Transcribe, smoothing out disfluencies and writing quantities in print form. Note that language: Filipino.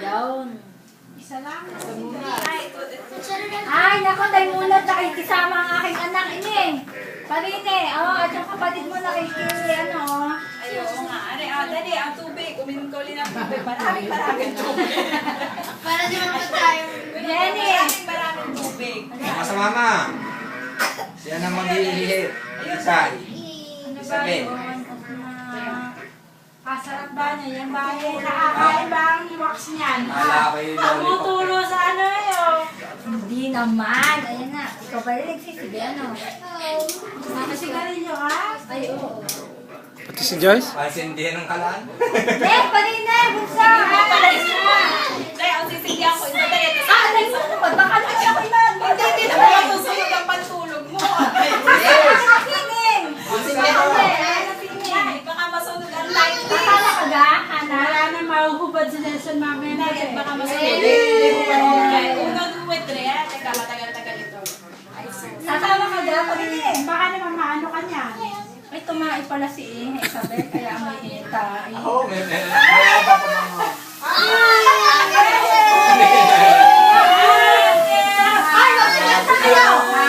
Yun. Isa lang. Ay, naku, dahil muna nakikisama ang aking anak ini. Parine, at yung kapatid mo nakikili, Ayaw nga. Dali, ang tubig. Uminom ka ulit ng tubig. Maraming tubig. Para di naman tayo. Jenny! Maraming tubig. Sama sa mama. Siya na mag-ihihit. Isa. Isabi. Kasarap ba niya? Yung bagay nakakain ba ang wax niyan? Hala ko yung lollipop. Tumuturo sa ano yun? Hindi naman. Ayan na. Ikaw pa rin nagsisige, Nakasigarilyo ka? Ay, oo. Ito si Joyce? Pasindihan ng kalaan. Parine! Bunsa! Dahil ang sisigyan ko. Ito tayo. Dahil mo naman. Baka naman siya ko ilan. Hindi na ba susunod ang pantulog mo? Pining! Baka masunod ang light. Kasama ka ga, Hana? Wala na mahuhubad si Nelson mamaya na rin. Baka masunod. Uno, due, tre. Teka, matagal-tagal ito. Kasama ka ga, Parine? Baka naman maano ka niya. Ay, tumae pala si Isabel, kaya may hinita. Oo, may pa pa mga. Ay, magsigat tayo!